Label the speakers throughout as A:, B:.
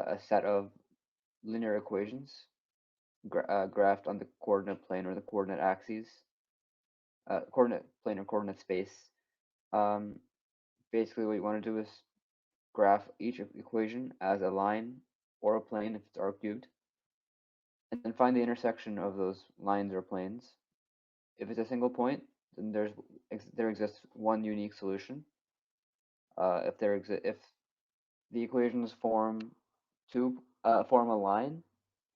A: a set of linear equations graphed on the coordinate plane or the coordinate axes, coordinate plane or coordinate space. Um, Basically, what you want to do is graph each equation as a line or a plane if it's R cubed, and then find the intersection of those lines or planes. If it's a single point, then there exists one unique solution. If the equations form form a line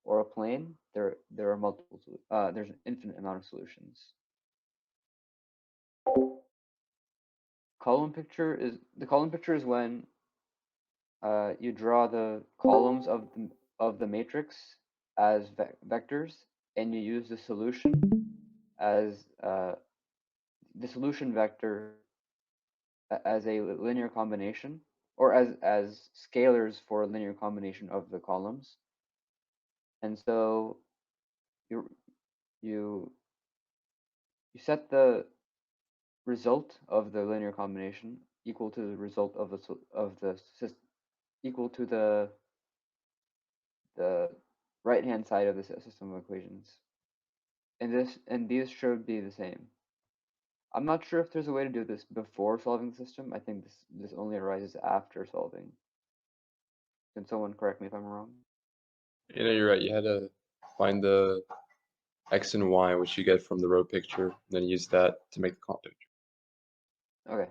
A: or a plane, there are multiple. There's an infinite amount of solutions. The column picture is when you draw the columns of the matrix as vectors, and you use the solution as the solution vector as a linear combination, or as scalars for a linear combination of the columns. And so you you you set the result of the linear combination equal to the result of the equal to the right hand side of the system of equations. And these should be the same. I'm not sure if there's a way to do this before solving the system. I think this only arises after solving. Can someone correct me if I'm wrong?
B: You're right. You had to find the x and y, which you get from the row picture, and then use that to make the column picture.
A: Okay,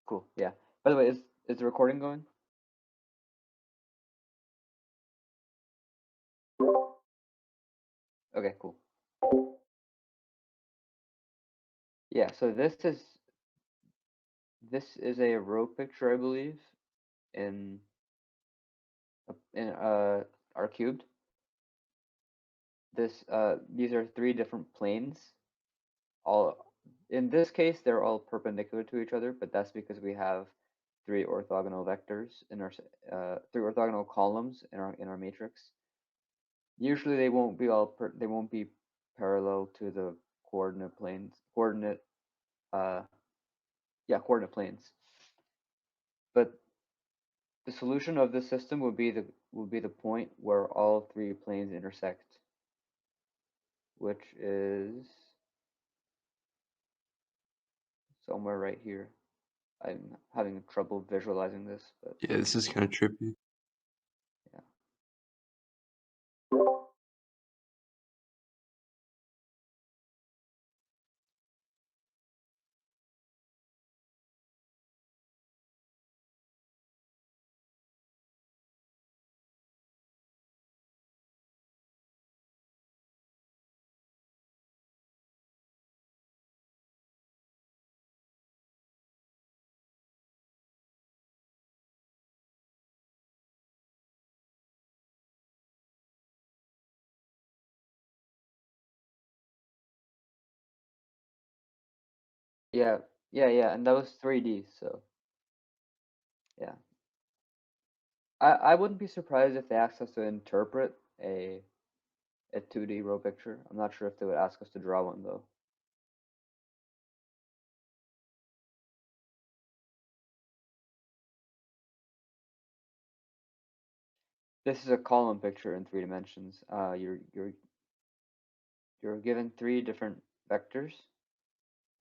A: cool. Yeah. By the way, is the recording going? Okay, cool. Yeah, so this is a row picture, I believe, in R cubed. These are three different planes. In this case, they're all perpendicular to each other, but that's because we have three orthogonal vectors in our three orthogonal columns in our matrix. Usually, they won't be parallel to the coordinate planes. Coordinate planes. But the solution of this system would be the point where all three planes intersect, which is somewhere right here. I'm having trouble visualizing this, but
B: Yeah, this is kind of trippy.
A: yeah. Yeah, and that was 3D, so yeah. I wouldn't be surprised if they asked us to interpret a 2D row picture. I'm not sure if they would ask us to draw one though. This is a column picture in 3 dimensions. You're given 3 different vectors,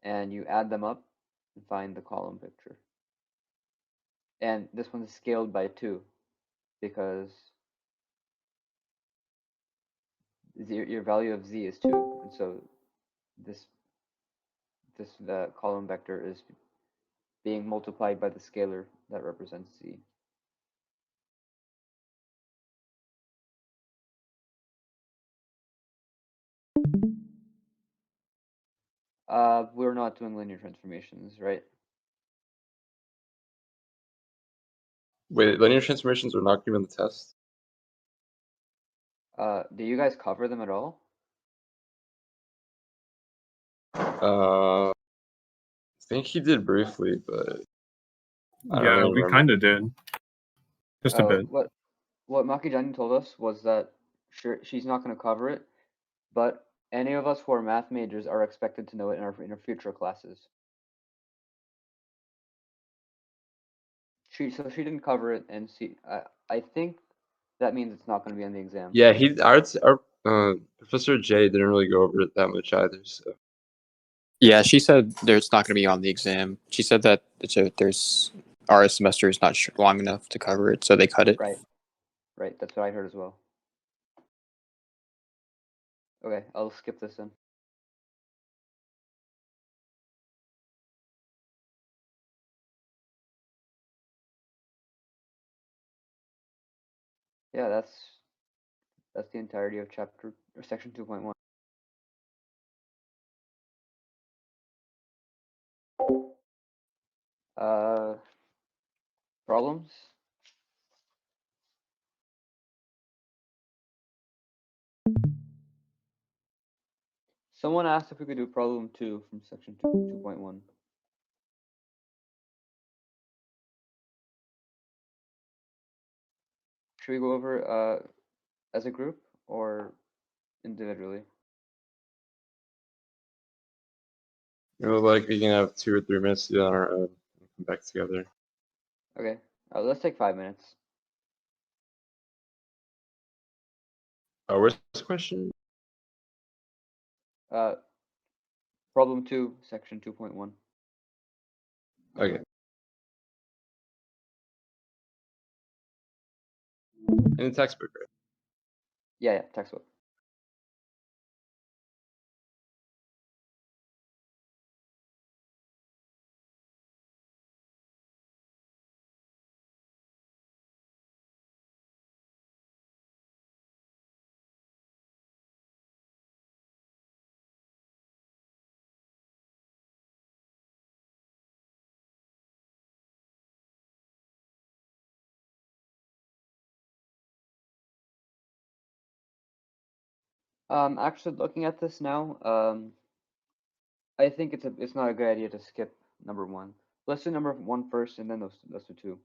A: and you add them up and find the column picture. And this one's scaled by 2 because your value of z is 2, and so the column vector is being multiplied by the scalar that represents z. We're not doing linear transformations, right?
B: Wait, linear transformations are not given the test?
A: Do you guys cover them at all?
B: I think he did briefly, but I don't
C: Yeah,
B: really
C: we
B: remember.
C: kind of did. Just a bit.
A: What Makijani told us was that she's not going to cover it, but any of us who are math majors are expected to know it in our future classes. So she didn't cover it, and I think that means it's not going to be on the exam.
B: Yeah, our Professor J didn't really go over it that much either. So
D: Yeah, she said there's not going to be on the exam. She said that our semester is not long enough to cover it, so they cut it.
A: Right. That's what I heard as well. Okay, I'll skip this then. Yeah, that's the entirety of chapter or section 2.1. Problems? Someone asked if we could do problem 2 from section 2.1. Should we go over as a group or individually?
B: like we can have 2 or 3 minutes to do it on our own and come back together.
A: Okay, let's take 5 minutes.
B: Where's the question?
A: Problem 2, section 2.1.
B: Okay. In the textbook, right?
A: Yeah, textbook. Actually looking at this now, I think it's not a good idea to skip number 1. Let's do number 1 first, and then those two.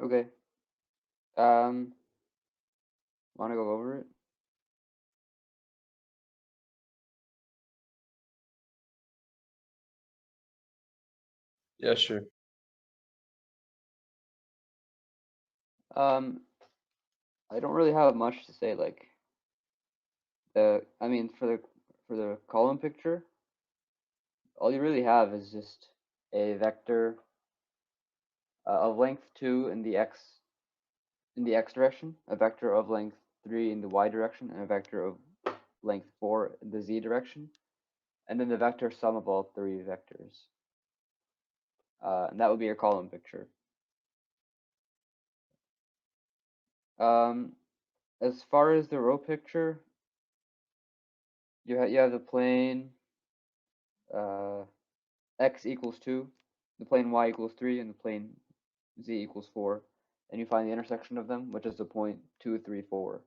A: Okay. Want to go over it?
B: Yeah, sure.
A: I don't really have much to say. Like, I mean, for the column picture, all you really have is just a vector of length 2 in the x direction, a vector of length 3 in the y direction, and a vector of length 4 in the z direction, and then the vector sum of all three vectors. And that would be your column picture. As far as the row picture, you have the plane x equals 2, the plane y equals 3, and the plane z equals 4, and you find the intersection of them, which is the point 2, 3, 4.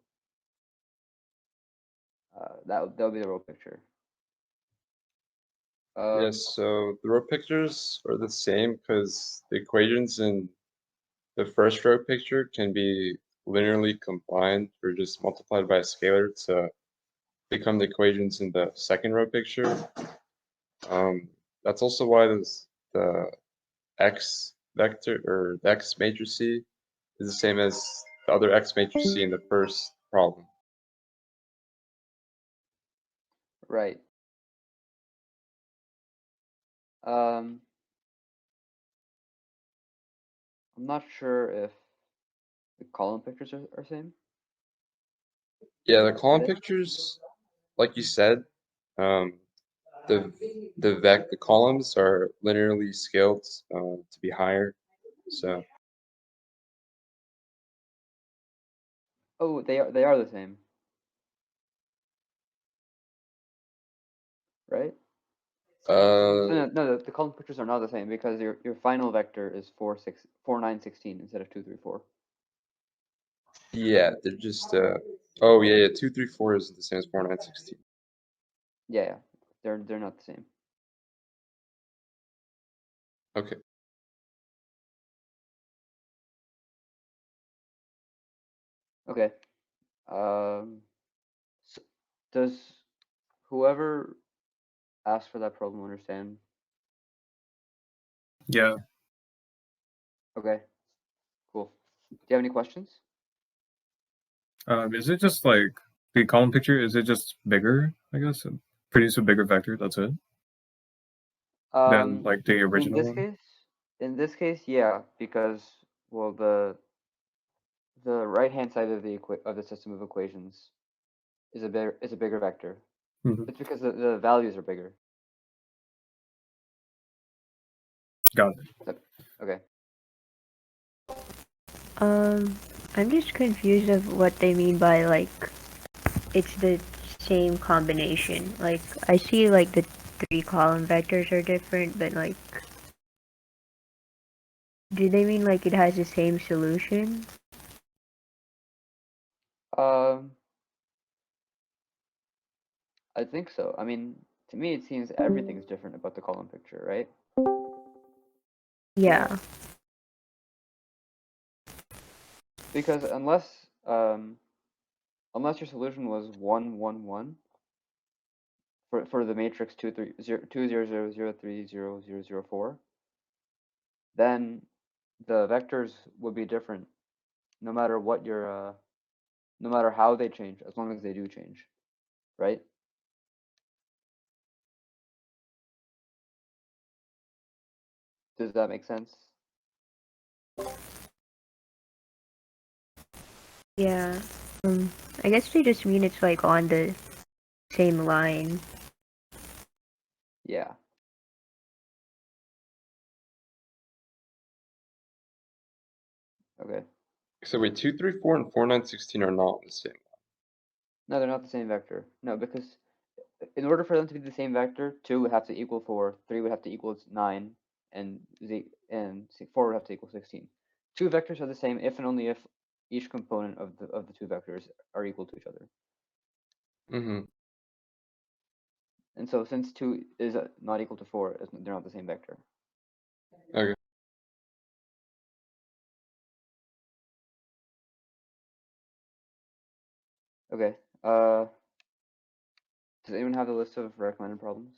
A: That'll be the row picture.
B: Yes, so the row pictures are the same because the equations in the first row picture can be linearly combined or just multiplied by a scalar to become the equations in the second row picture. That's also why the x vector or the x matrix C is the same as the other x matrix C in the first problem.
A: Right. I'm not sure if the column pictures are same.
B: Yeah, the column
A: they?
B: pictures, like you said, the columns are linearly scaled to be higher. So
A: Oh, they are the same. Right? No, the column pictures are not the same because your final vector is 4, 9, 16 instead of 2, 3, 4.
B: yeah, they're just oh yeah, 2, 3, 4 is the same as 4, 9, 16.
A: Yeah, they're not the same.
B: Okay.
A: Okay. So does whoever asked for that problem understand?
C: Yeah.
A: Okay. Cool. Do you have any questions?
C: Is it just like the column picture? Is it just bigger? I guess produce a bigger vector. That's it. Than like the original one.
A: In this case, yeah, because well, the right hand side of the system of equations is a bigger vector.
C: Mhm.
A: It's because the values are bigger.
C: Got it.
A: Okay.
E: I'm just confused of what they mean by like it's the same combination. Like I see like the 3 column vectors are different, but like do they mean like it has the same solution?
A: I think so. I mean, to me, it seems everything's different about the column picture, right?
E: Yeah.
A: Because unless your solution was 1, 1, 1 for the matrix 2, 3, 0, 2, 0, 0, 0, 3, 0, 0, 0, 4, then the vectors would be different no matter what your no matter how they change, as long as they do change, right? Does that make sense?
E: Yeah. I guess they just mean it's like on the same line.
A: Yeah. Okay.
B: So wait, 2, 3, 4, and 4, 9, 16 are not the same.
A: No, they're not the same vector. No, because in order for them to be the same vector, 2 would have to equal 4, 3 would have to equal 9, and 4 would have to equal 16. Two vectors are the same if and only if each component of the two vectors are equal to each other.
B: Mm-hmm.
A: And so since 2 is not equal to 4, they're not the same vector.
B: Okay.
A: Okay. Does anyone have the list of recommended problems?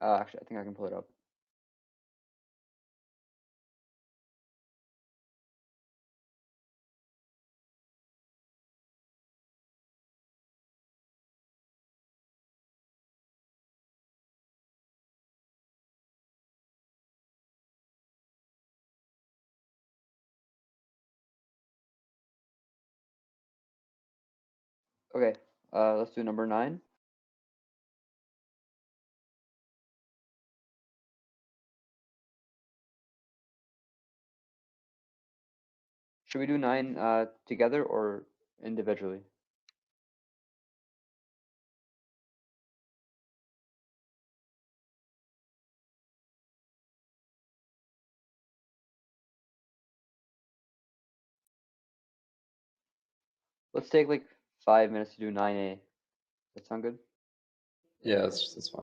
A: Actually, I think I can pull it up. Okay, let's do number 9. Should we do 9 together or individually? Let's take like 5 minutes to do 9A. That sound good?
B: Yeah, that's fine.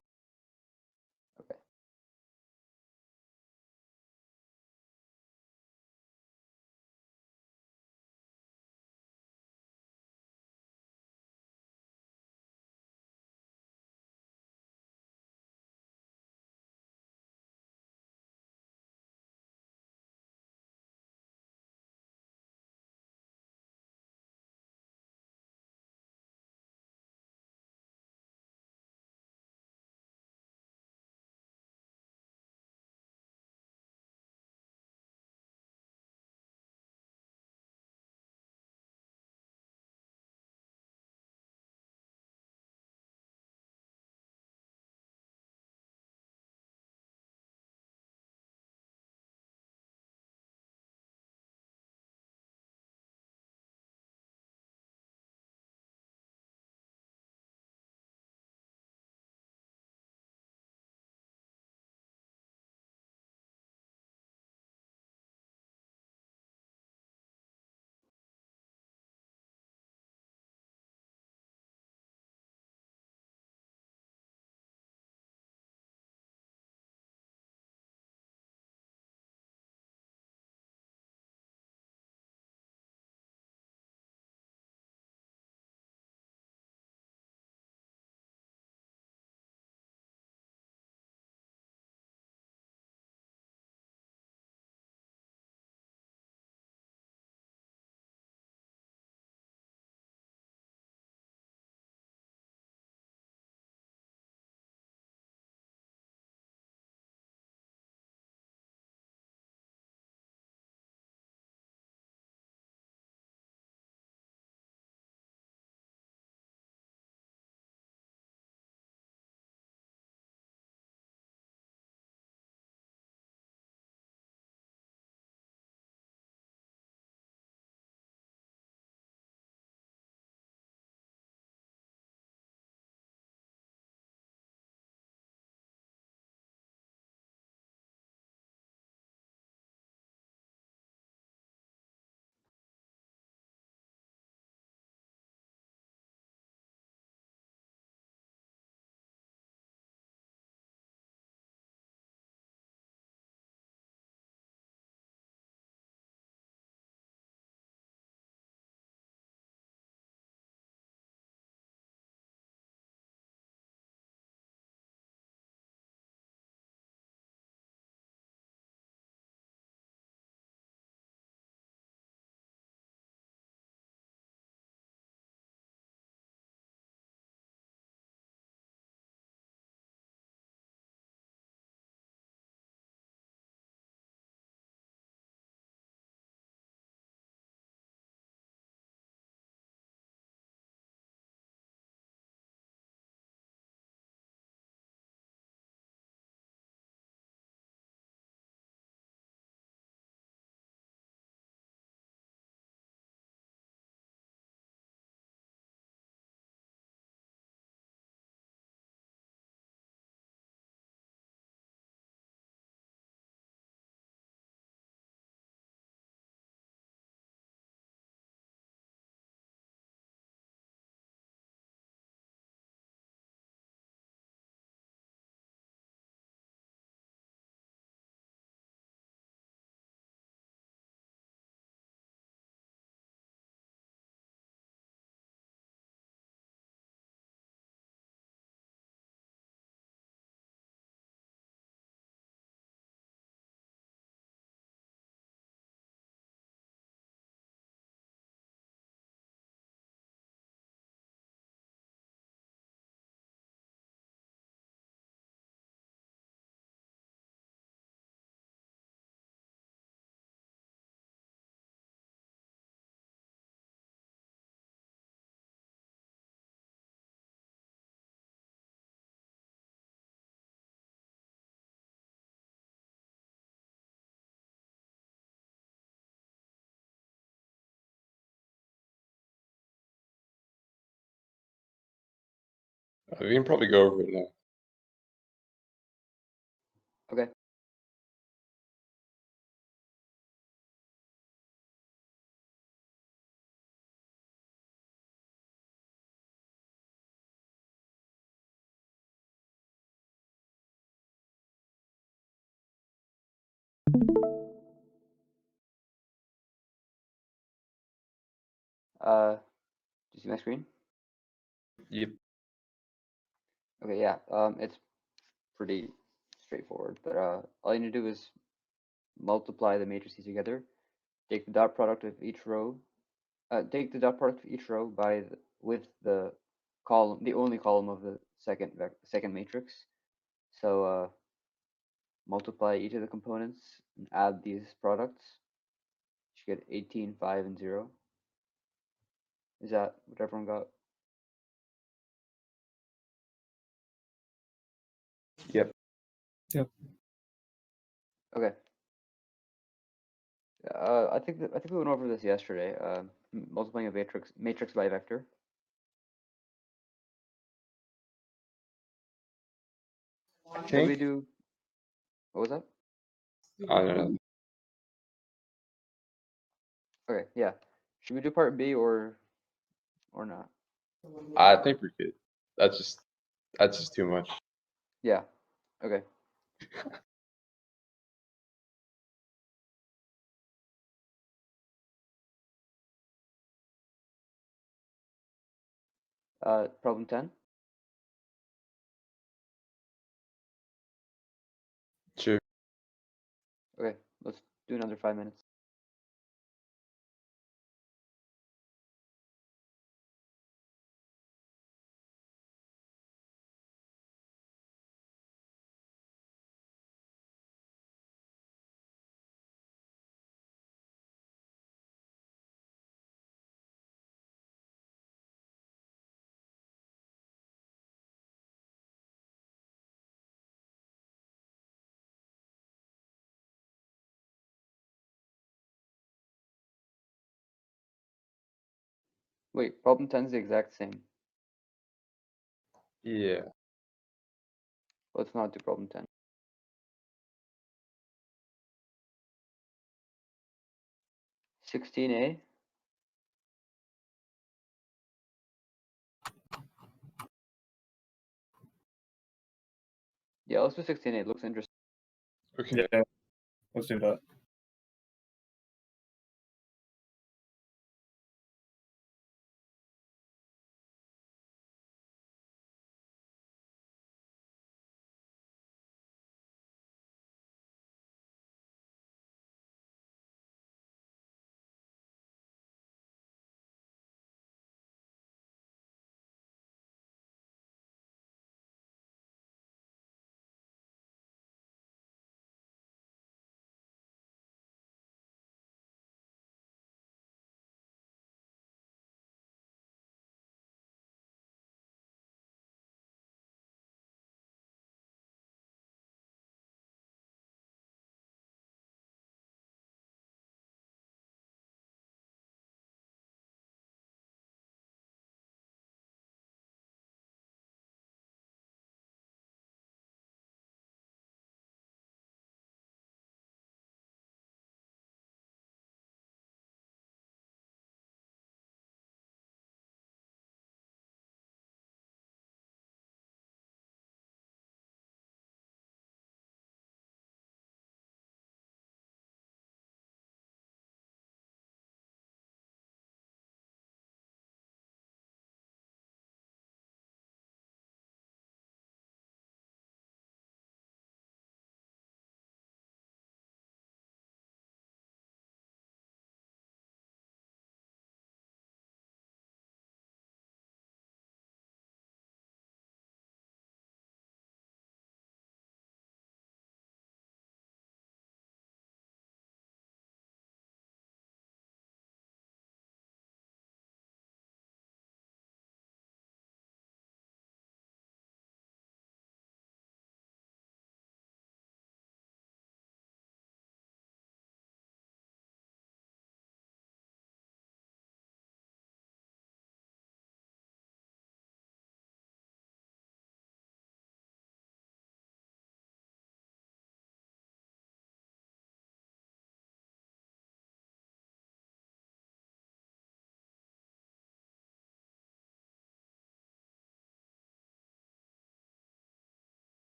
B: We can probably go over it now.
A: Okay. Do you see my screen?
B: Yep.
A: Okay, yeah. It's pretty straightforward, but all you need to do is multiply the matrices together. Take the dot product of each row. Take the dot product of each row by with the column, the only column of the second matrix. So multiply each of the components and add these products. You should get 18, 5, and 0. Is that what everyone got?
B: Yep.
A: Okay. I think we went over this yesterday. Multiplying a matrix by vector.
B: I
A: Should we
B: think.
A: do? What was that?
B: I don't know.
A: Okay, yeah. Should we do part B or not?
B: I think we're good. That's just too much.
A: Yeah. Okay. Problem 10.
B: Sure.
A: Okay, let's do another 5 minutes. Wait, problem 10 is the exact same.
B: Yeah.
A: Let's not do problem 10. (16a). Yeah, let's do 16a. It looks interesting.
B: Okay.
C: Yeah, let's do that.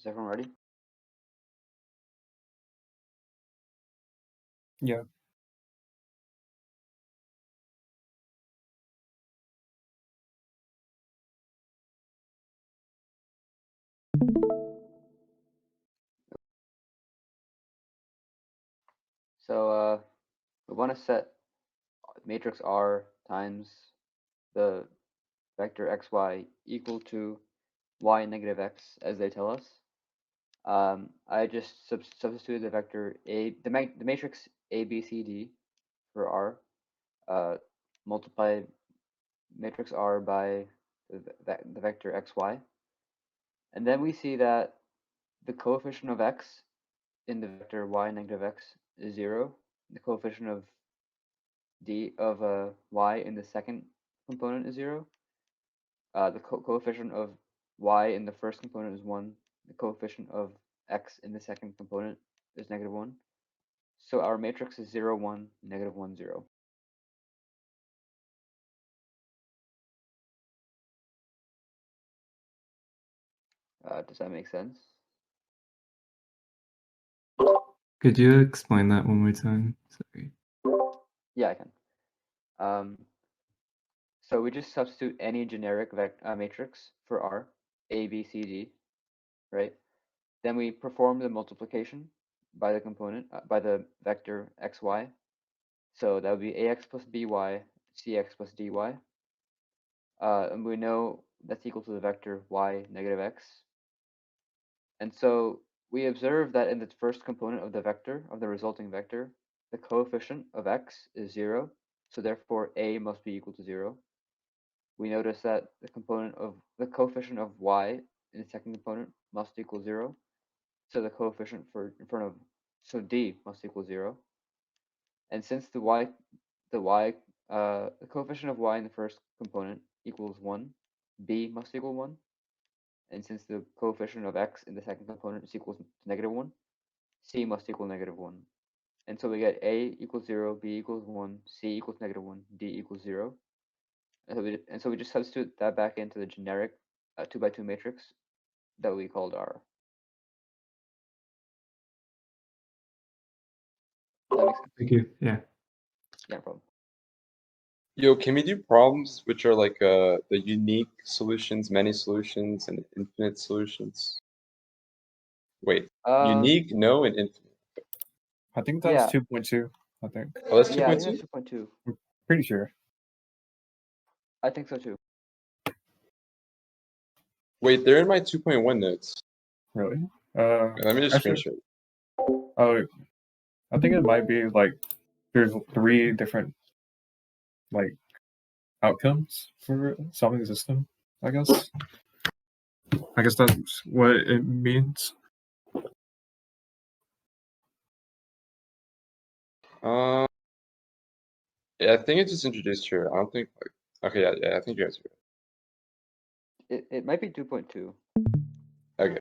A: Is everyone ready?
C: Yeah.
A: So we want to set matrix R times the vector xy equal to y negative x as they tell us. I just substituted the vector the matrix A B C D for R, multiply matrix R by the vector xy, and then we see that the coefficient of x in the vector y negative x is 0. The coefficient of y in the second component is 0. The coefficient of y in the first component is 1. The coefficient of x in the second component is -1. So our matrix is 0, 1, -1, 0. Does that make sense?
F: Could you explain that one more time? Sorry.
A: Yeah, I can. So we just substitute any generic matrix for R, A, B, C, D, right? Then we perform the multiplication by the component, by the vector xy. So that would be ax plus by, cx plus dy. And we know that's equal to the vector y negative x. And so we observe that in the first component of the vector, of the resulting vector, the coefficient of x is 0. So therefore a must be equal to 0. We notice that the coefficient of y in the second component must equal 0. So the coefficient so d must equal 0. And since the coefficient of y in the first component equals 1, b must equal 1. And since the coefficient of x in the second component is equals to -1, c must equal -1. And so we get a equals 0, b equals 1, c equals -1, d equals 0. And so we just substitute that back into the generic 2x2 matrix that we called R. Does that make sense?
F: Thank you. Yeah.
A: Yeah, no problem.
B: Yo, can we do problems which are like the unique solutions, many solutions, and infinite solutions? Wait, unique, no, and infinite.
C: I think that's
A: Yeah.
C: 2.2. I think.
B: Oh, that's
A: Yeah, I think
B: 2.2?
A: that's 2.2.
C: Pretty sure.
A: I think so too.
B: Wait, they're in my 2.1 notes.
C: Really?
B: Let me just
C: Actually,
B: screenshot.
C: oh, I think it might be like there's 3 different like outcomes for solving the system. I guess. I guess that's what it means.
B: Yeah, I think it's just introduced here. I don't think like okay, yeah, I think you guys are
A: It might be 2.2.
B: right. Okay.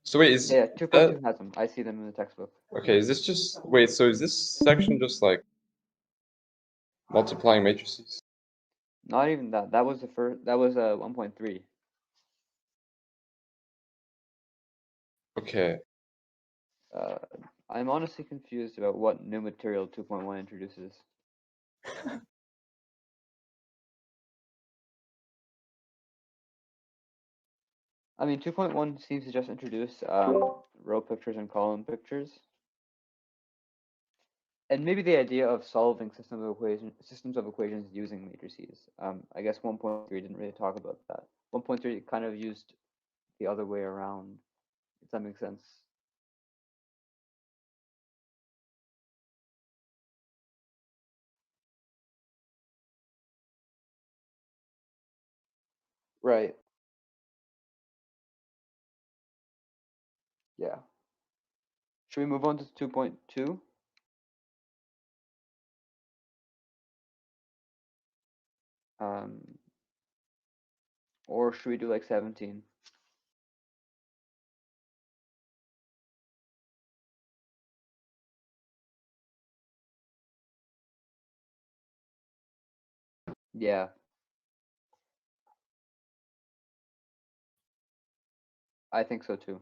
B: So wait, is
A: Yeah,
B: that
A: 2.2 has them. I see them in the textbook.
B: okay? Is this just wait? So is this section just like multiplying matrices?
A: Not even that. That was the first. That was 1.3.
B: Okay.
A: I'm honestly confused about what new material 2.1 introduces. I mean, 2.1 seems to just introduce row pictures and column pictures. And maybe the idea of solving systems of equations using matrices. I guess 1.3 didn't really talk about that. 1.3 kind of used the other way around, if that makes sense. Right. Yeah. Should we move on to 2.2? Or should we do like 17? Yeah. I think so too.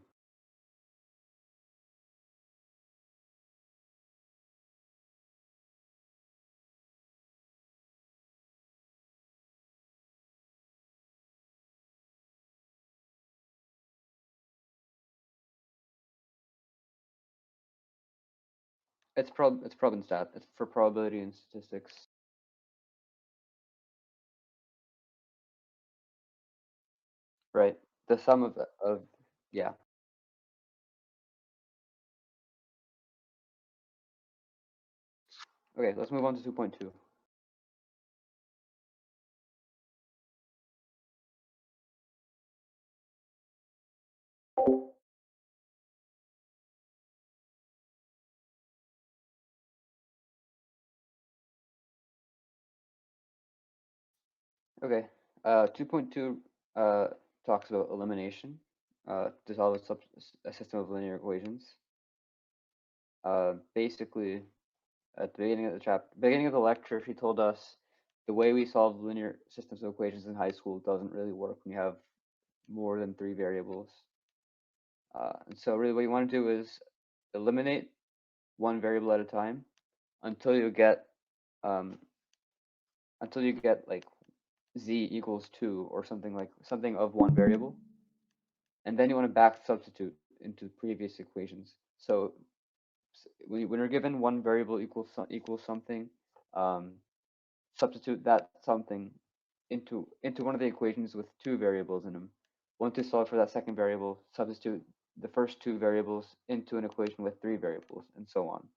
A: It's prob and stat. It's for probability and statistics. Right. The sum of yeah. Okay, let's move on to 2.2. Okay, 2.2 talks about elimination to solve a system of linear equations. Basically, at the beginning of the lecture, she told us the way we solve linear systems of equations in high school doesn't really work when you have more than 3 variables. And so really what you want to do is eliminate one variable at a time until you get like z equals 2 or something of one variable, and then you want to back substitute into previous equations. So when you're given one variable equals something, substitute that something into one of the equations with 2 variables in them. Once you solve for that second variable, substitute the first 2 variables into an equation with 3 variables, and so on.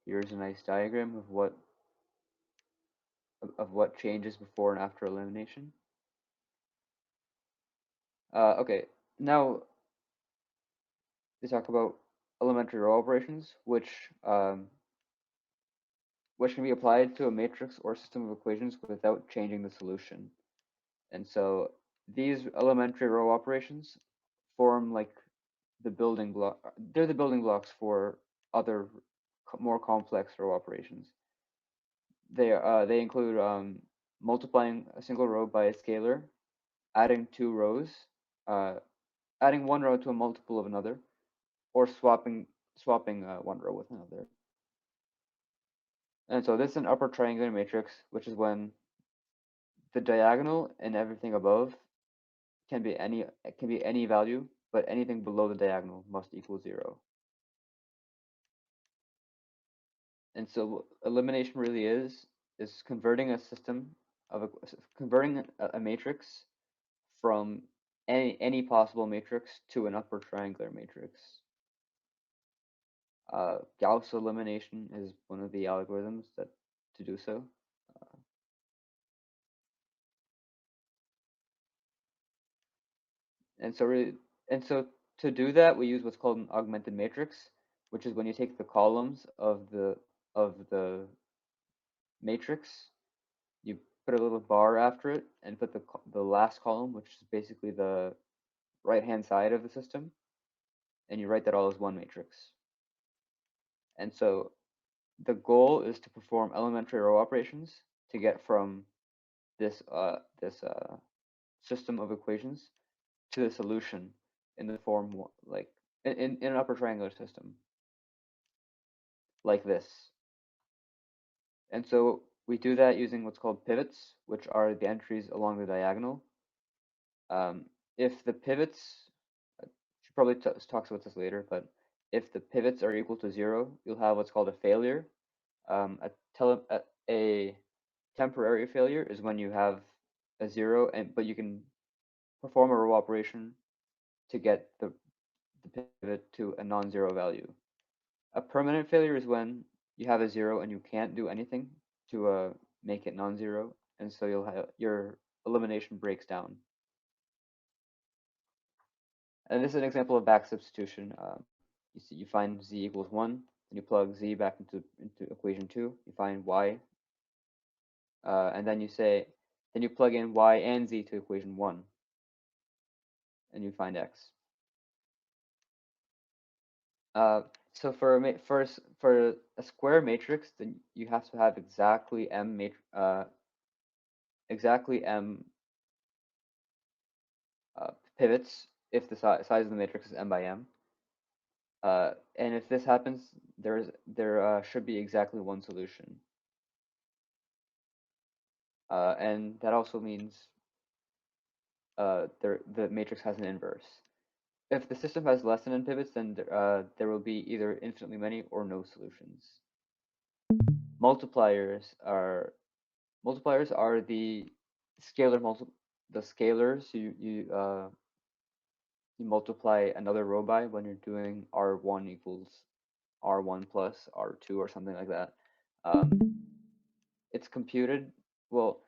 A: Here's a nice diagram of what changes before and after elimination. Okay, now they talk about elementary row operations, which can be applied to a matrix or system of equations without changing the solution. And so these elementary row operations form like the building block. They're the building blocks for other more complex row operations. They include multiplying a single row by a scalar, adding 2 rows, adding one row to a multiple of another, or swapping one row with another. And so this is an upper triangular matrix, which is when the diagonal and everything above can be any value, but anything below the diagonal must equal 0. And so elimination really is converting a system of converting a matrix from any possible matrix to an upper triangular matrix. Gauss elimination is one of the algorithms to do so. And so to do that, we use what's called an augmented matrix, which is when you take the columns of the matrix, you put a little bar after it, and put the last column, which is basically the right-hand side of the system, and you write that all as one matrix. And so the goal is to perform elementary row operations to get from this system of equations to the solution in the form like in an upper triangular system like this. And so we do that using what's called pivots, which are the entries along the diagonal. If the pivots, she probably talks about this later, but if the pivots are equal to 0, you'll have what's called a failure. A temporary failure is when you have a 0, but you can perform a row operation to get the pivot to a non-zero value. A permanent failure is when you have a 0 and you can't do anything to make it non-zero, and so you'll have your elimination breaks down. And this is an example of back substitution. You find z equals 1, and you plug z back into equation 2. You find y, and then you plug in y and z to equation 1, and you find x. So for a square matrix, then you have to have exactly m pivots if the size of the matrix is m by m. And if this happens, there should be exactly one solution. And that also means the matrix has an inverse. If the system has less than n pivots, then there will be either infinitely many or no solutions. Multipliers are the scalars you multiply another row by when you're doing R1 equals R1 plus R2 or something like that. It's computed, well,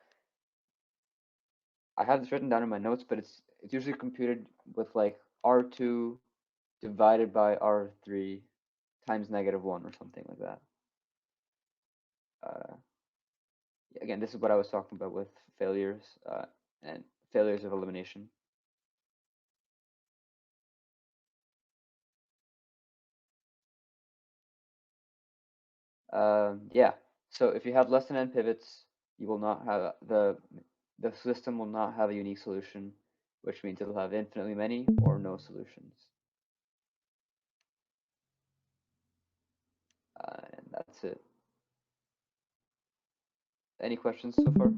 A: I have this written down in my notes, but it's usually computed with like R2 divided by R3 times -1 or something like that. Again, this is what I was talking about with failures and failures of elimination. Yeah, so if you have less than n pivots, you will not have the system will not have a unique solution, which means it'll have infinitely many or no solutions. And that's it. Any questions so far?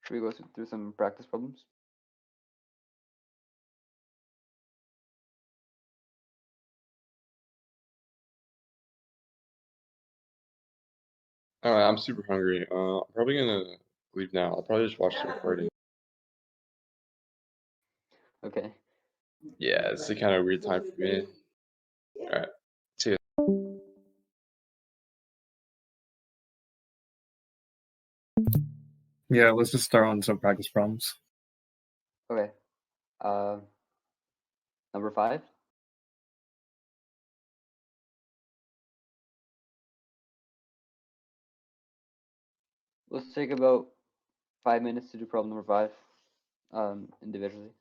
A: Should we go through some practice problems?
B: All right, I'm super hungry. I'm probably gonna leave now. I'll probably just watch the recording.
A: Okay.
B: Yeah, it's a kind of weird time for me. All right, see you.
C: Yeah, let's just start on some practice problems.
A: Okay. Number 5. Let's take about 5 minutes to do problem number 5 individually.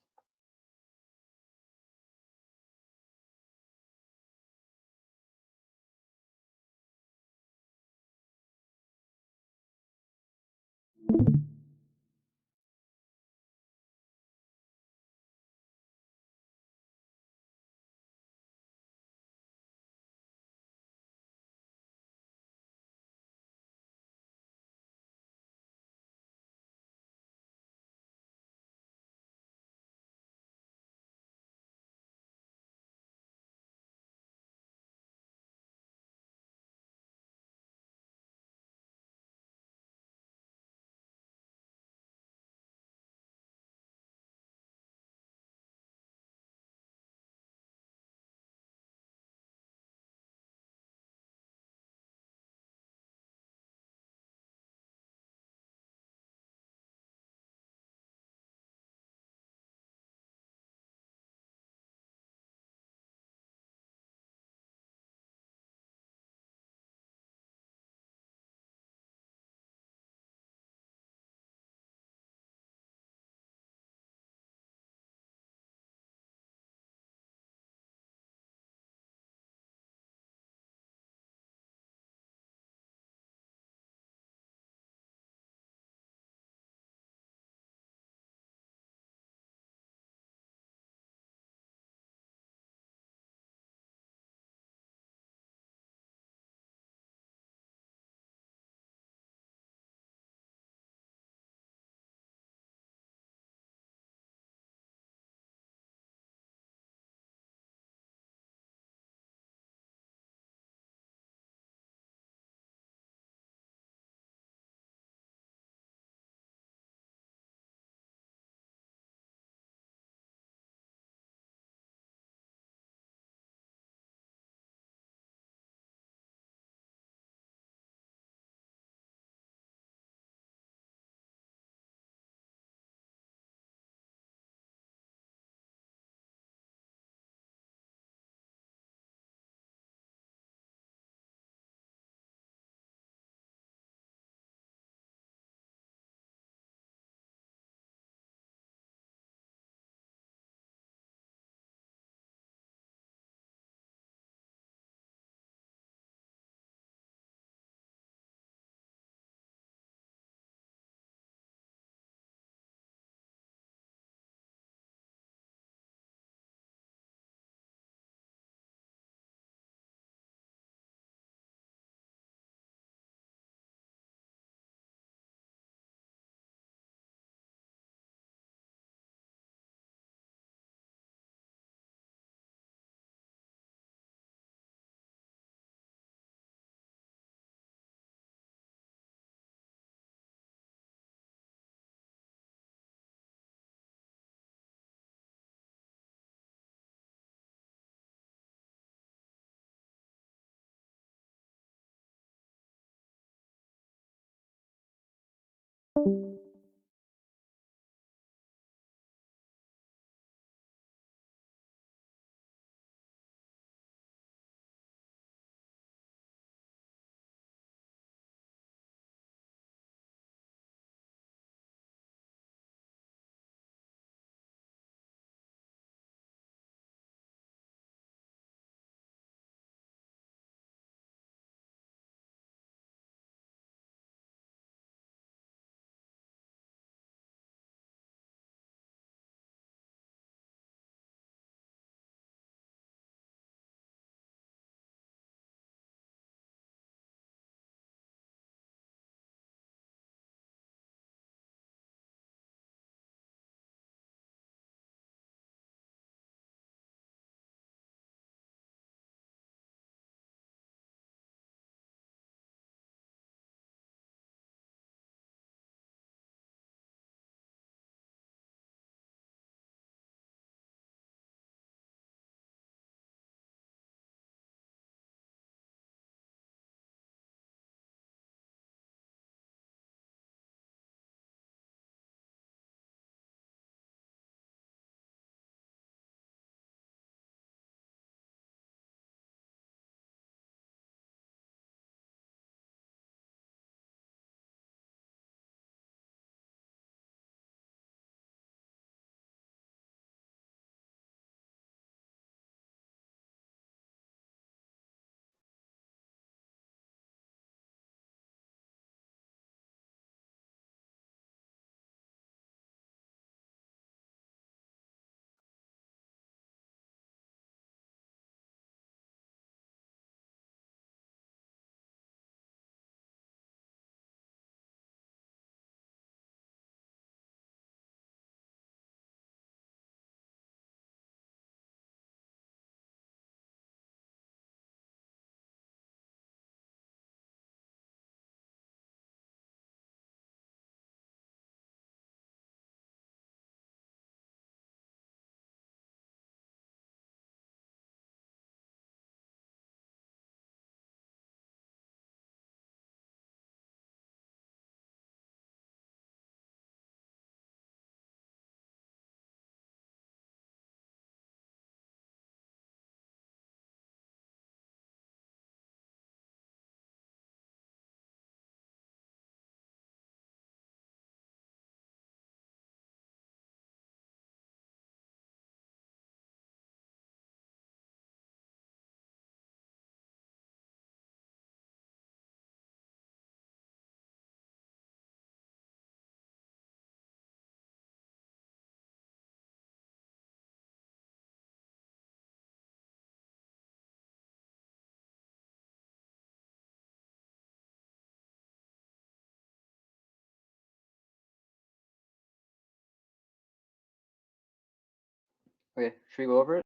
A: Okay, should we go over it?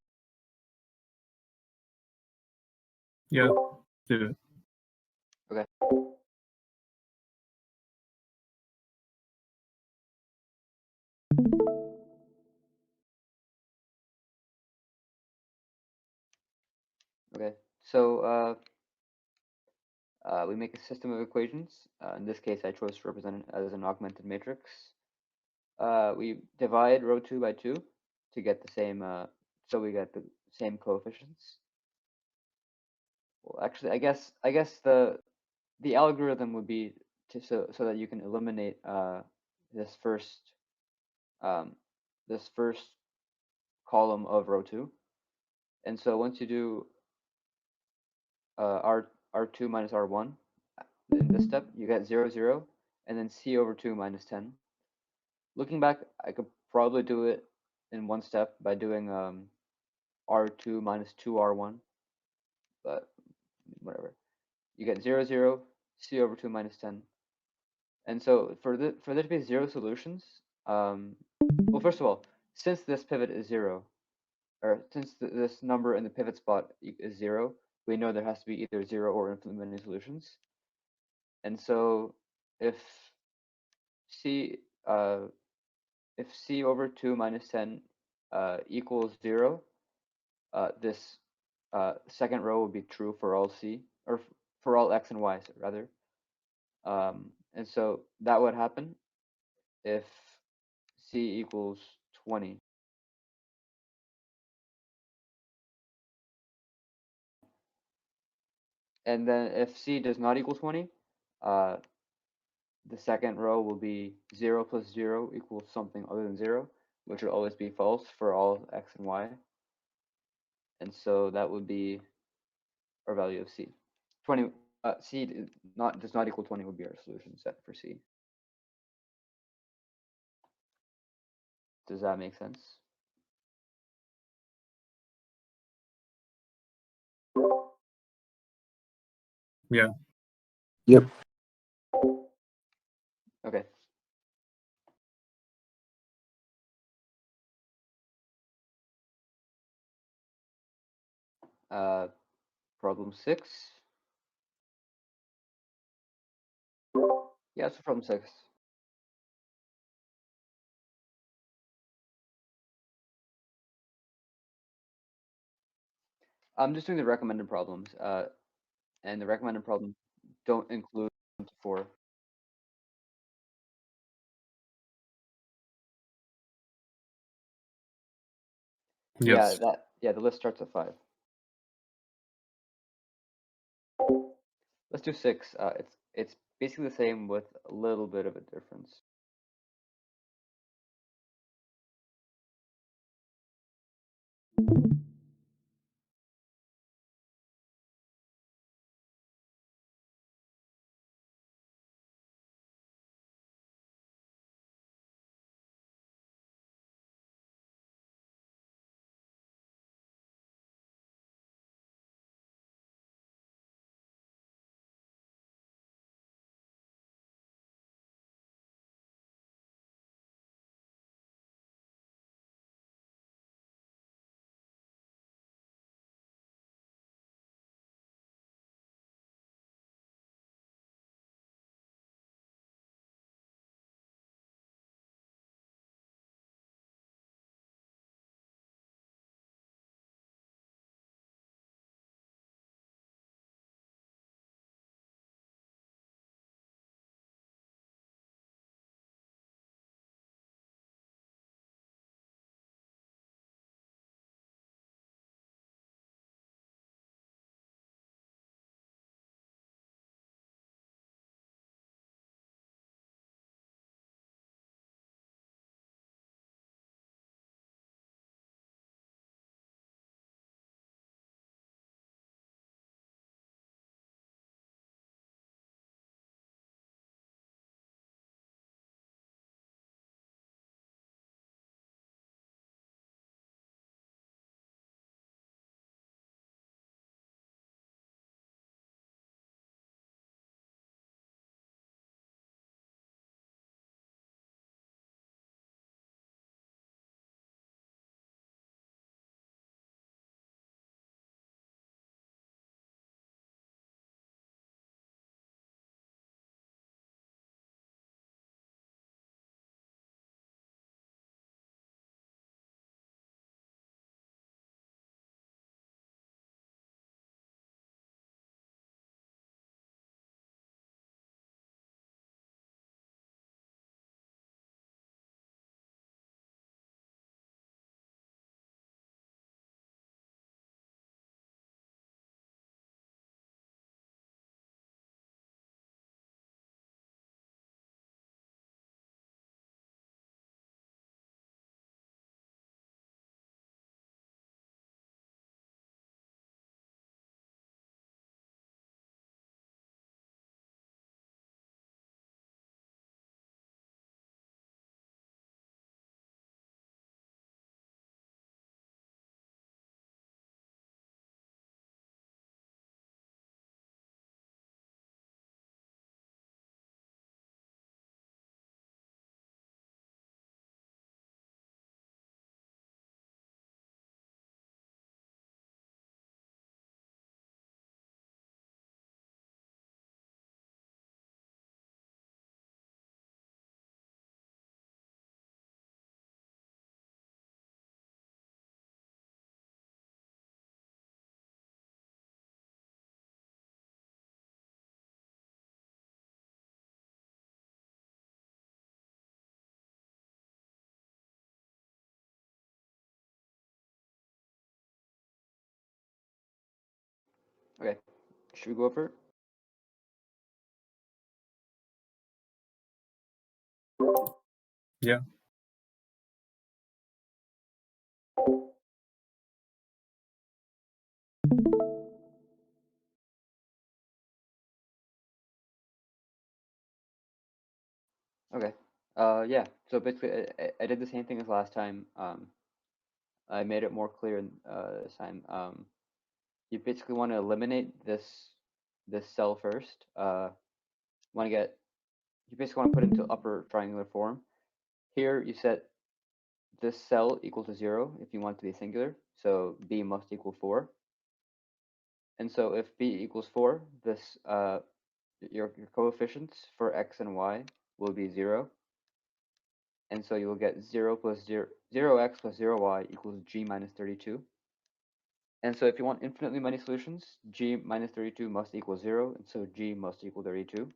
C: Yeah, do it.
A: Okay. Okay, so we make a system of equations. In this case, I chose to represent it as an augmented matrix. We divide row 2 by 2 to get the same, so we get the same coefficients. Well, actually, I guess the algorithm would be to so that you can eliminate this first this first column of row 2. And so once you do R2 minus R1 in this step, you get 0, 0, and then C over 2 minus 10. Looking back, I could probably do it in one step by doing R2 minus 2R1, but whatever. You get 0, 0, C over 2 minus 10. And so for there to be 0 solutions, well, first of all, since this pivot is 0, or since this number in the pivot spot is 0, we know there has to be either 0 or infinitely many solutions. And so if C over 2 minus 10 equals 0, this second row will be true for all C, or for all X and Y, rather. And so that would happen if C equals 20. And then if C does not equal 20, the second row will be 0 plus 0 equals something other than 0, which will always be false for all X and Y. And so that would be our value of C. 20, C does not equal 20 would be our solution set for C. Does that make sense?
C: Yeah.
D: Yep.
A: Okay. Problem 6. Yeah, it's problem 6. I'm just doing the recommended problems, and the recommended problems don't include 4.
C: Yes.
A: Yeah, the list starts at 5. Let's do 6. It's basically the same with a little bit of a difference. Okay, should we go over it?
C: Yeah.
A: Okay. Yeah. So basically, I did the same thing as last time. I made it more clear this time. You basically want to eliminate this cell first. Want to get you basically want to put it into upper triangular form. Here you set this cell equal to 0 if you want it to be singular. So b must equal 4. And so if b equals 4, this your coefficients for x and y will be 0. And so you will get 0 plus 0x plus 0y equals g minus 32. And so if you want infinitely many solutions, g minus 32 must equal 0, and so g must equal 32.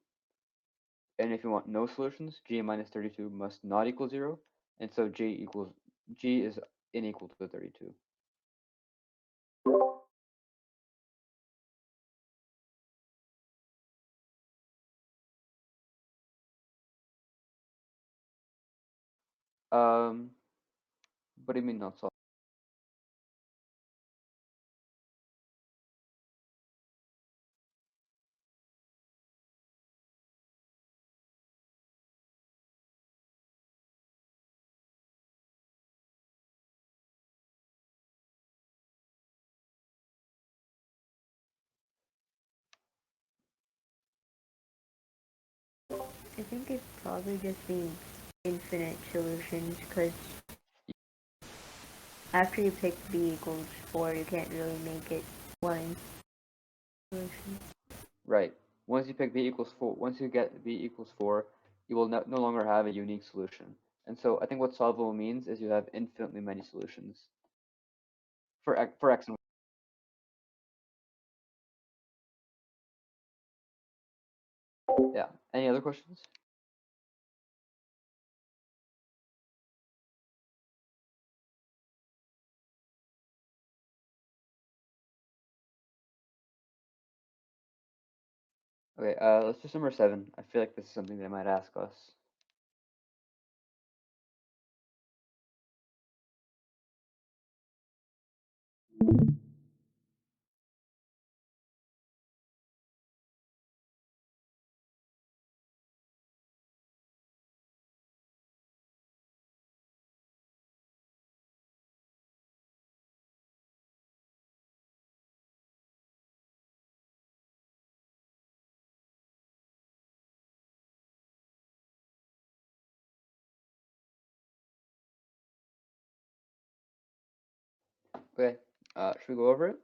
A: And if you want no solutions, g minus 32 must not equal 0, and so g is unequal to 32. What do you mean not solved?
E: I think it's probably just being infinite solutions, because after you pick b equals 4, you can't really make it one solution.
A: Right. Once you pick b equals 4, once you get b equals 4, you will no longer have a unique solution. And so I think what solvable means is you have infinitely many solutions for x and y. Yeah. Any other questions? Okay, let's do number 7. I feel like this is something they might ask us. Okay, should we go over it?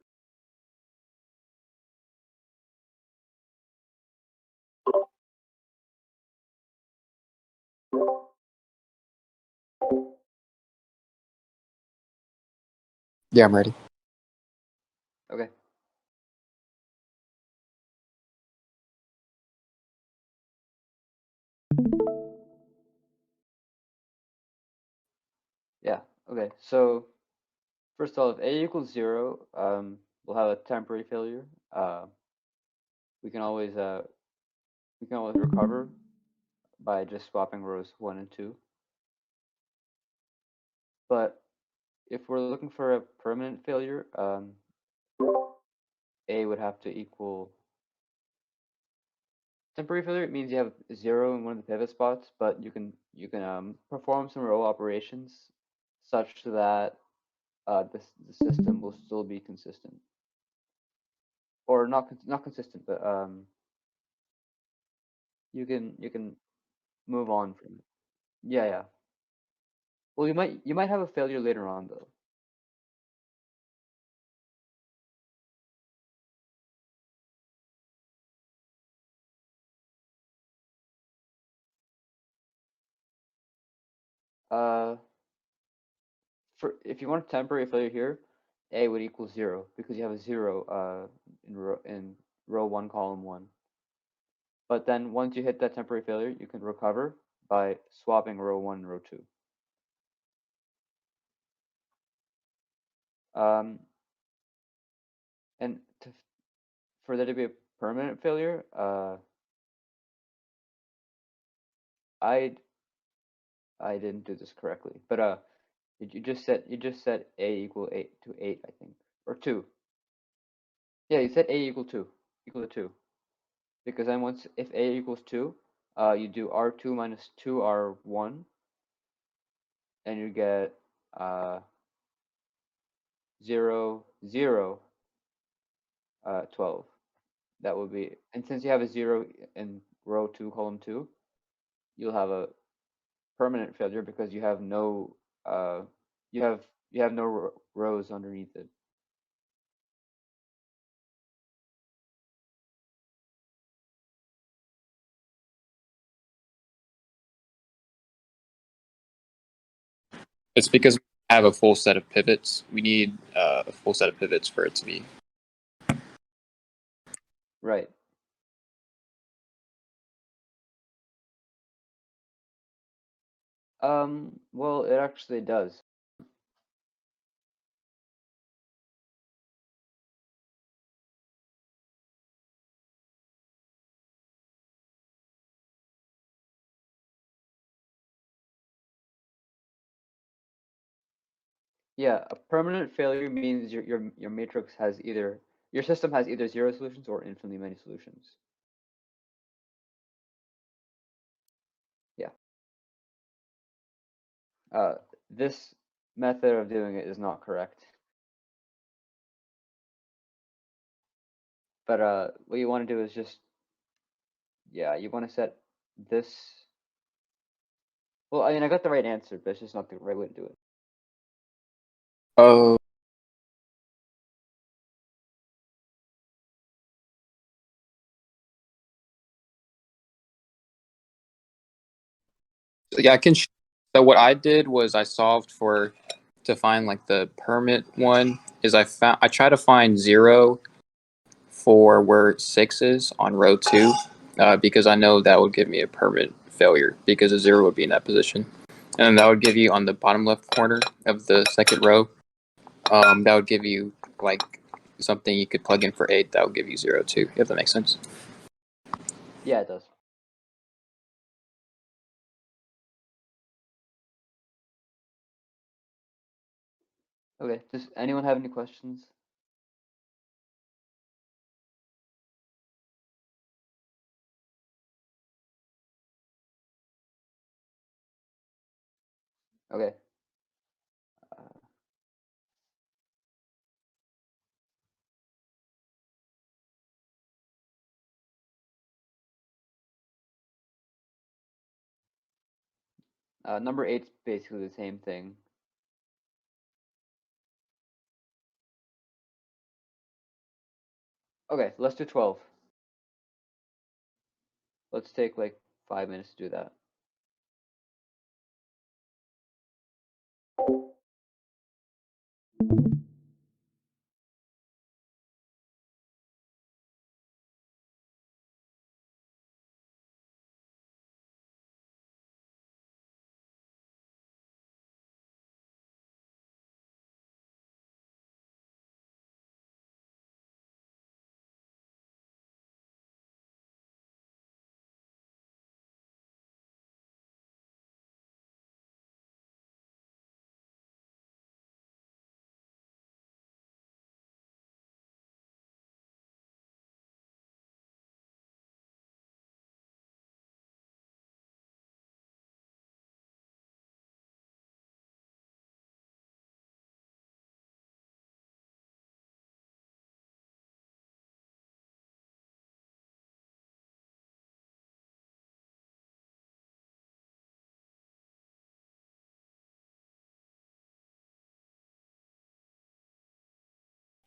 D: Yeah, I'm ready.
A: Okay. Yeah, okay, so first of all, if a equals 0, we'll have a temporary failure. We can always recover by just swapping rows 1 and 2. But if we're looking for a permanent failure, a would have to equal temporary failure. It means you have 0 in one of the pivot spots, but you can perform some row operations such that the system will still be consistent, or not consistent, but you can move on from it. Yeah, yeah. Well, you might have a failure later on though. Uh, for if you want a temporary failure here, a would equal 0 because you have a 0 in row 1, column 1. But then once you hit that temporary failure, you can recover by swapping row 1 and row 2. And for there to be a permanent failure, I didn't do this correctly, but you just said a equal 8 to 8, I think, or 2. Yeah, you said a equal to 2, because then once if a equals 2, you do r2 minus 2r1, and you get 0 0 12. That would be, and since you have a 0 in row 2 column 2, you'll have a permanent failure because you have no you have no rows underneath it.
D: It's because we have a full set of pivots. We need a full set of pivots for it to be.
A: Right. Well, it actually does. Yeah, a permanent failure means your matrix has either your system has either 0 solutions or infinitely many solutions. Yeah. This method of doing it is not correct. But what you want to do is just, yeah, you want to set this. Well, I mean, I got the right answer, but it's just not the right way to do it.
D: Oh, yeah, I can. So what I did was I solved for to find like the permit one. Is I try to find 0 for where 6 is on row 2, because I know that would give me a permanent failure because a 0 would be in that position, and then that would give you on the bottom left corner of the second row. That would give you like something you could plug in for 8. That would give you 0 too, if that makes sense.
A: Yeah, it does. Okay, does anyone have any questions? Okay. Number 8's basically the same thing. Okay, let's do 12. Let's take like 5 minutes to do that.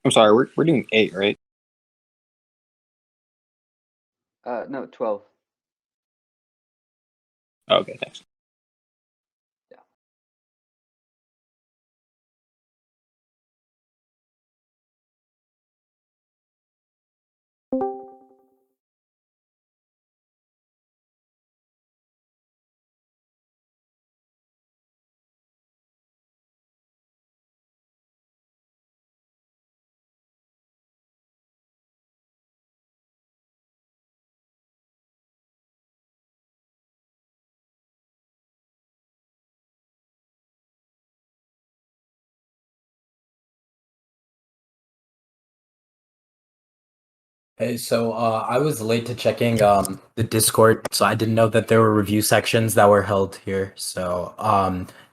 D: I'm sorry, we're doing 8, right?
A: No, 12.
D: Oh, okay, thanks.
G: Hey, so I was late to checking the Discord, so I didn't know that there were review sections that were held here. So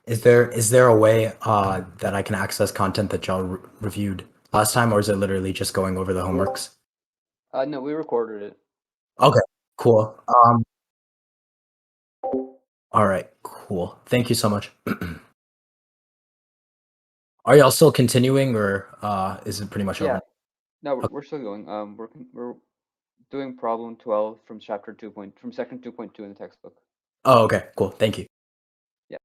G: is there a way that I can access content that y'all reviewed last time, or is it literally just going over the homeworks?
A: No, we recorded it.
G: Okay, cool. All right, cool. Thank you so much. Are y'all still continuing, or is it pretty much
A: Yeah.
G: over?
A: No, we're still going. We're doing problem 12 from from section 2.2 in the textbook.
G: Oh, okay, cool. Thank you.
A: Yeah.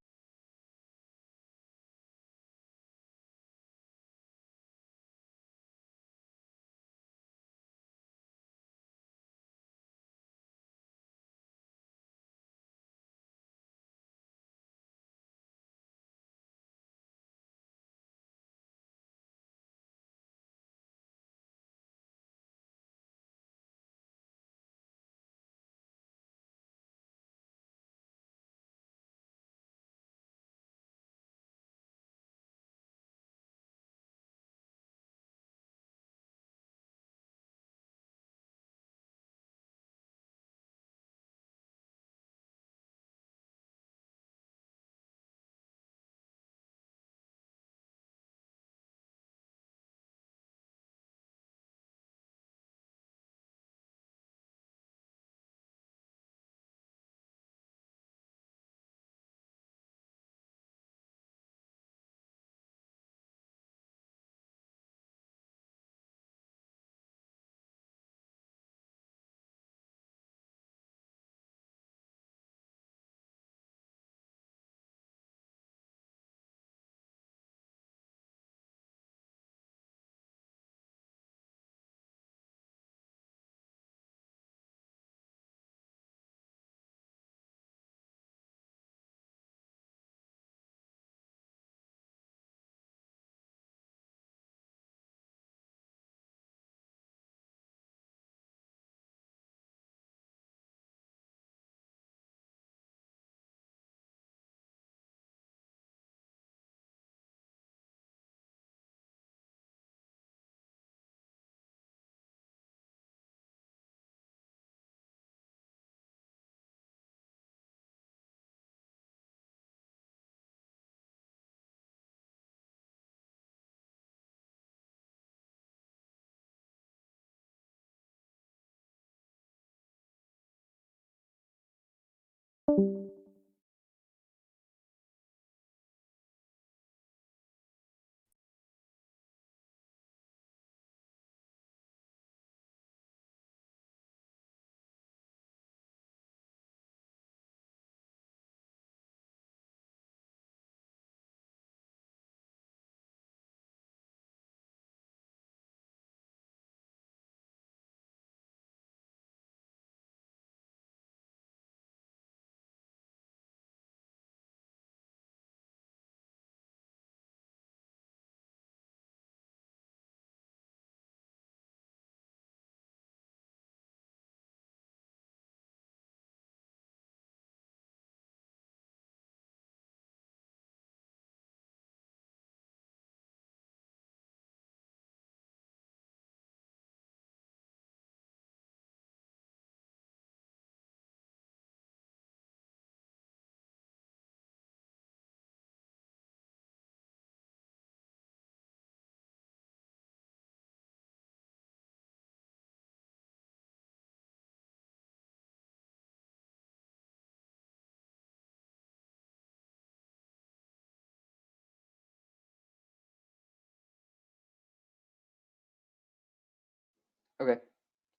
A: Okay.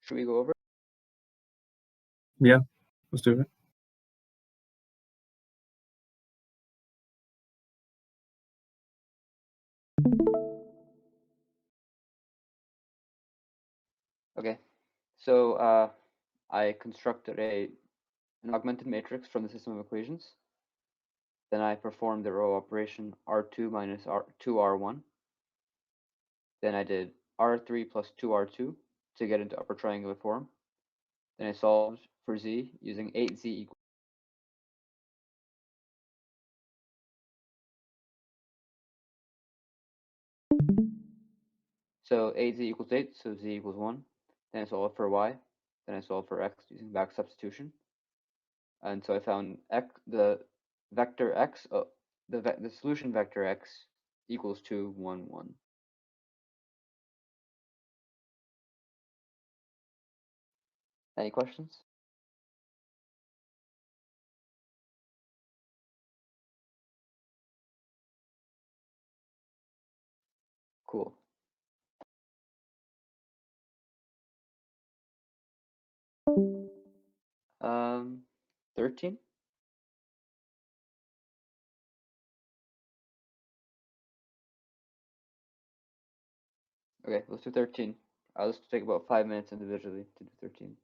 A: Should we go over?
C: Yeah, let's do it.
A: Okay. So I constructed an augmented matrix from the system of equations. Then I performed the row operation R2 minus R2R1. Then I did R3 plus 2R2 to get into upper triangular form. Then I solved for z using 8z equals. So 8z equals 8, so z equals 1. then I solve for y, then I solve for x using back substitution. And so I found the vector x, the solution vector x equals 2, 1, 1. Any questions? Cool. 13? Okay, let's do 13. Let's take about 5 minutes individually to do 13.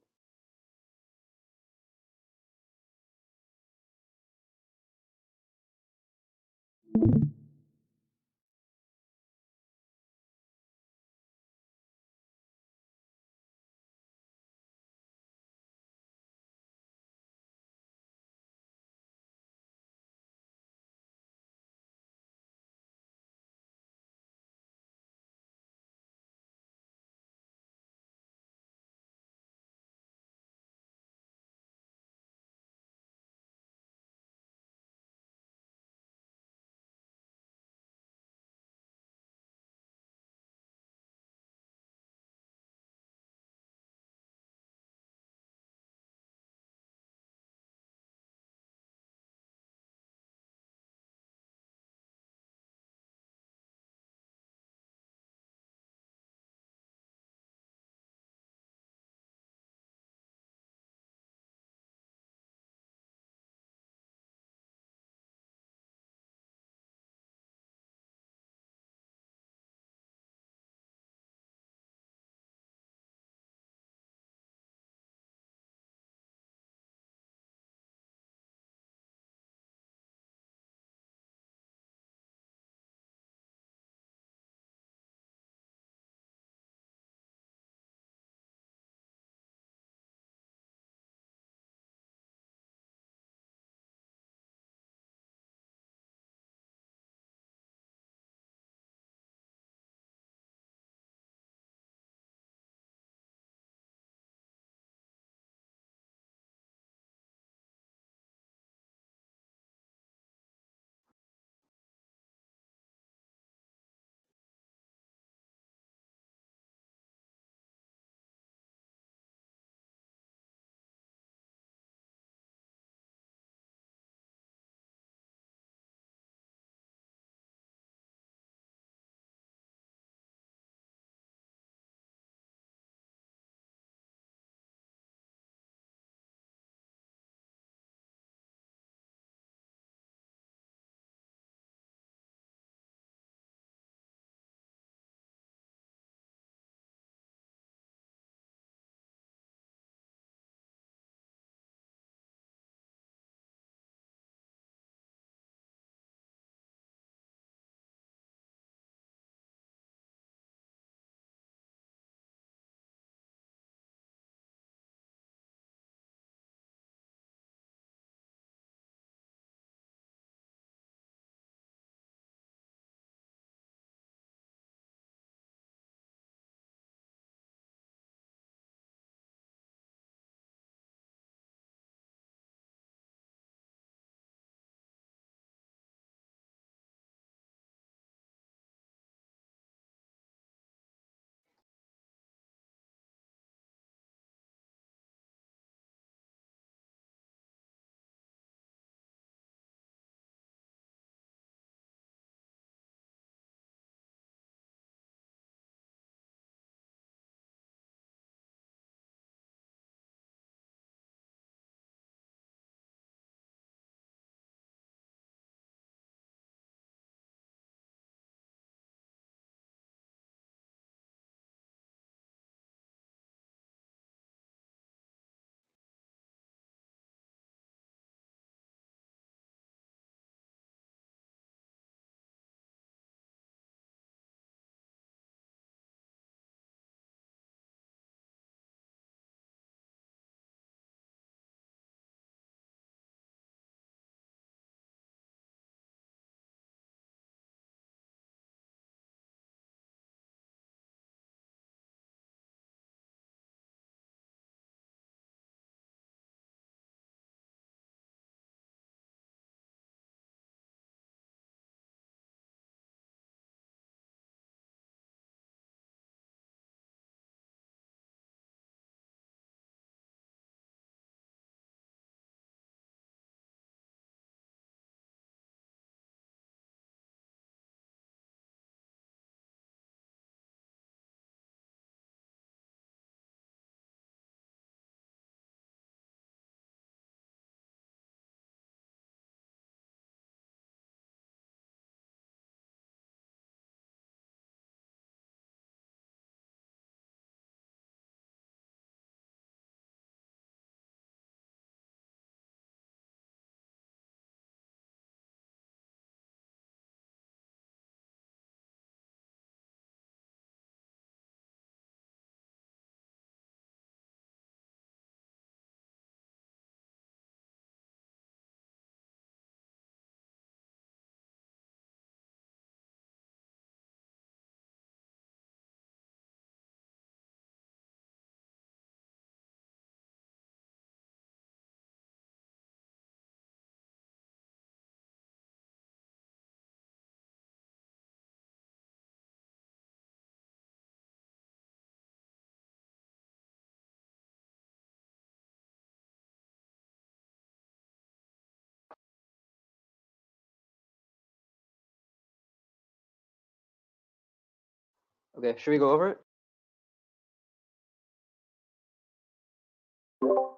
A: Okay, should we go over it?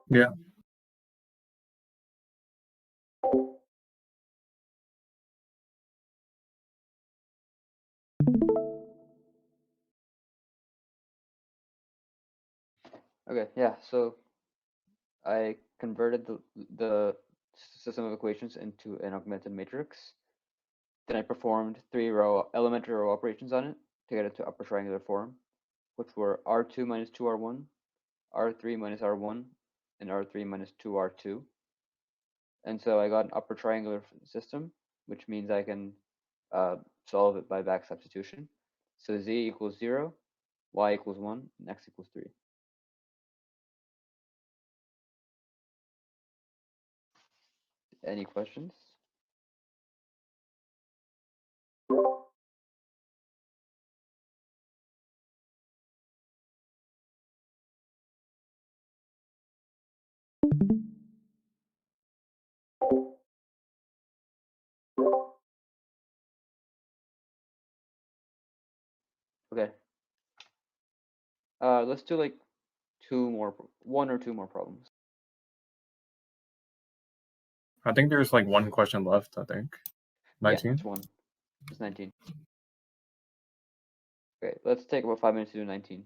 C: Yeah.
A: Okay, yeah, so I converted the system of equations into an augmented matrix. Then I performed 3 elementary row operations on it to get it to upper triangular form, which were R2 minus 2R1, R3 minus R1, and R3 minus 2R2. And so I got an upper triangular system, which means I can solve it by back substitution. So z equals 0, y equals 1, and x equals 3. Any questions? Okay. Let's do like one or two more problems.
C: I think there's like one question left, I think. 19?
A: Yeah, it's one. It's 19. Okay, let's take about 5 minutes to do 19.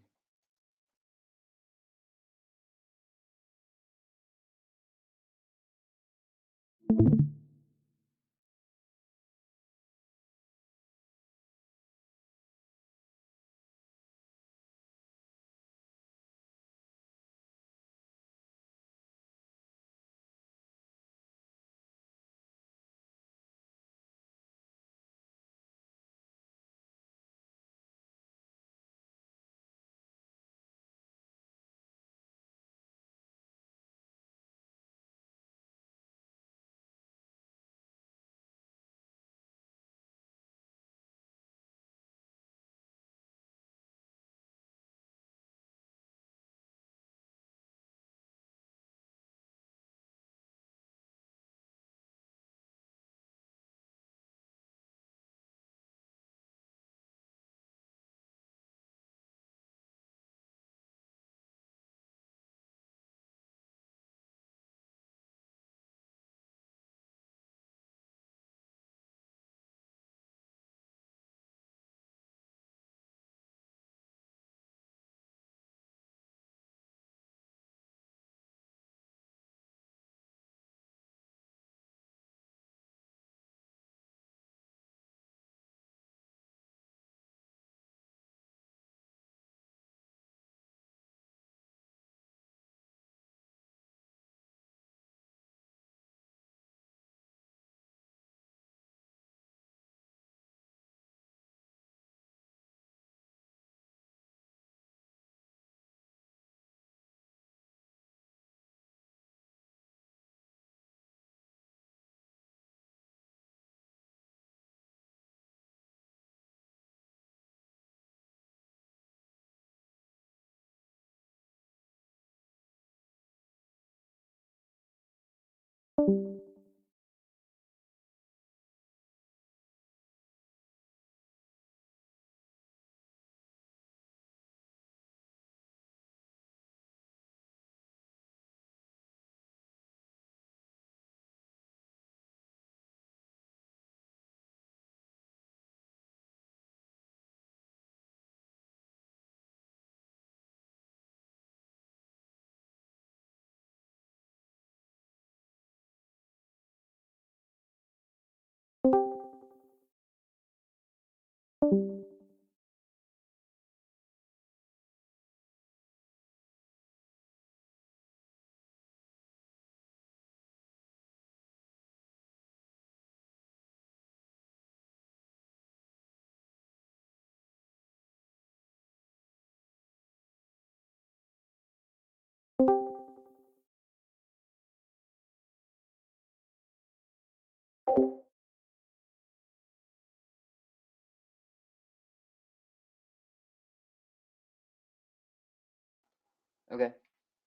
A: Okay,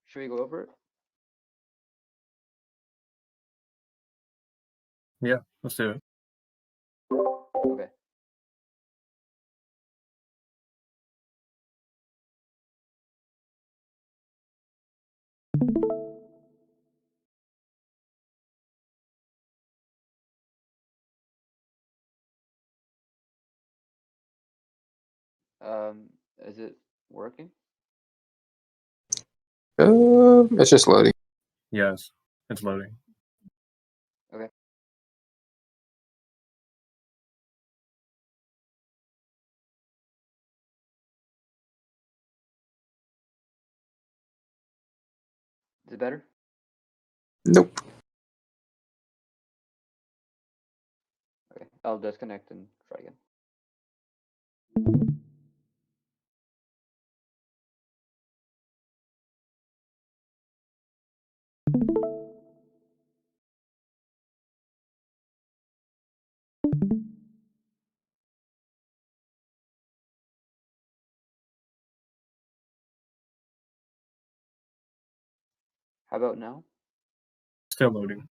A: should we go over it?
C: Yeah, let's do it.
A: Okay. Is it working?
D: It's just loading.
C: Yes, it's loading.
A: Okay. Is it better?
D: Nope.
A: Okay, I'll disconnect and try again. How about now?
C: Still loading.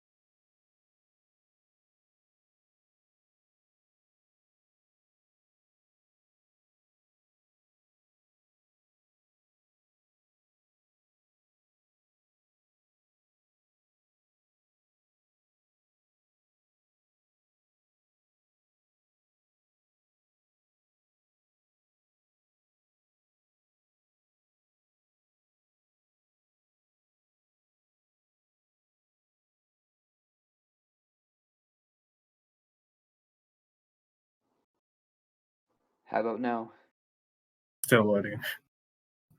A: How about now?
C: Still loading.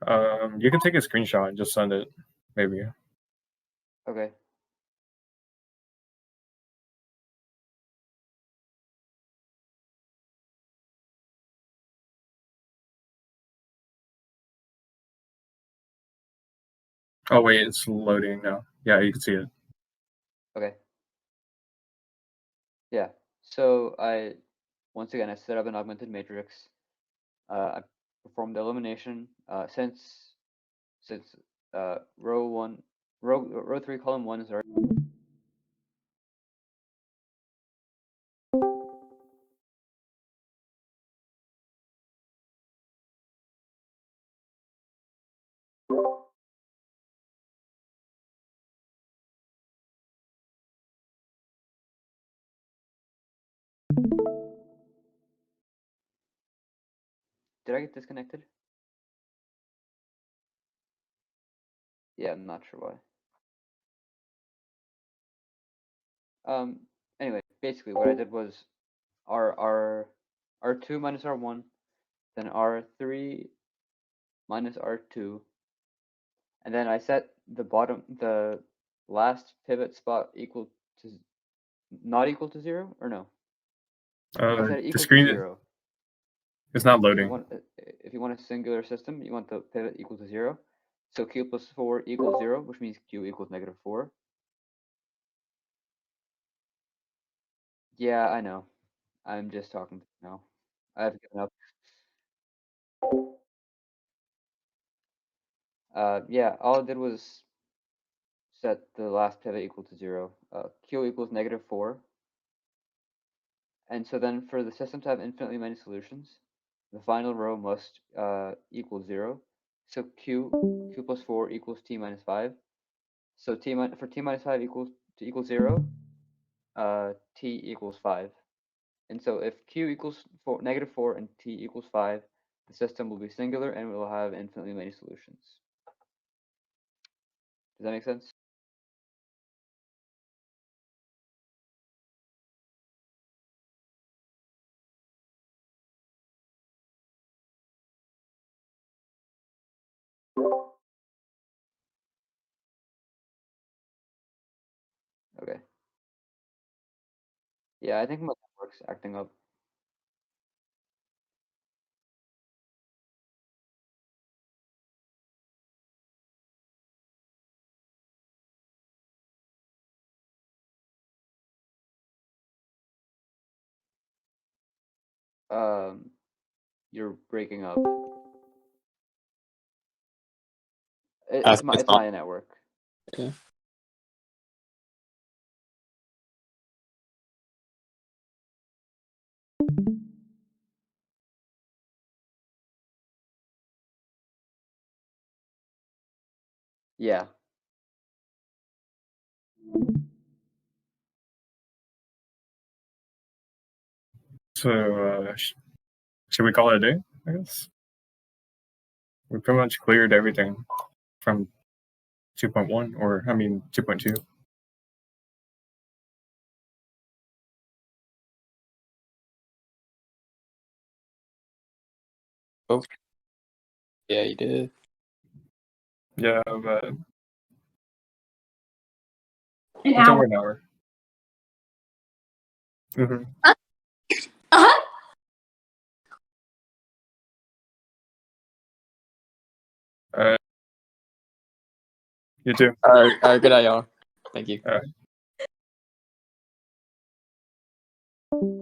C: You can take a screenshot and just send it, maybe.
A: Okay.
C: Oh wait, it's loading now. Yeah, you can see it.
A: Okay. Yeah. So once again I set up an augmented matrix. I performed the elimination. Since row 3 column 1 is already. Did I get disconnected? Yeah, I'm not sure why. Anyway, basically what I did was R2 minus R1, then R3 minus R2, and then I set the last pivot spot not equal to 0, or no? I set it
C: The
A: equal to
C: screen
A: 0.
C: is not
A: If
C: loading.
A: you want a singular system, you want the pivot equal to 0. So q plus 4 equals 0, which means q equals -4. Yeah, I know. I'm just talking now. I've given up. Yeah, all I did was set the last pivot equal to 0. Q equals -4. And so then for the system to have infinitely many solutions, the final row must equal 0. So q plus 4 equals t minus 5. So for t minus 5 equals 0, t equals 5. And so if q equals -4 and t equals 5, the system will be singular and will have infinitely many solutions. Does that make sense? Okay. Yeah, I think my network's acting up. You're breaking up. It's
D: It's
A: my network.
D: Yeah.
A: Yeah.
C: So should we call it a day? I guess. We pretty much cleared everything from 2.1, or I mean 2.2.
D: Yeah, you did.
C: Yeah, but
H: An
C: it's
H: hour.
C: over an hour. Hmm.
H: Uh-huh.
C: You too.
D: All right, good night, y'all. Thank you.
C: All right.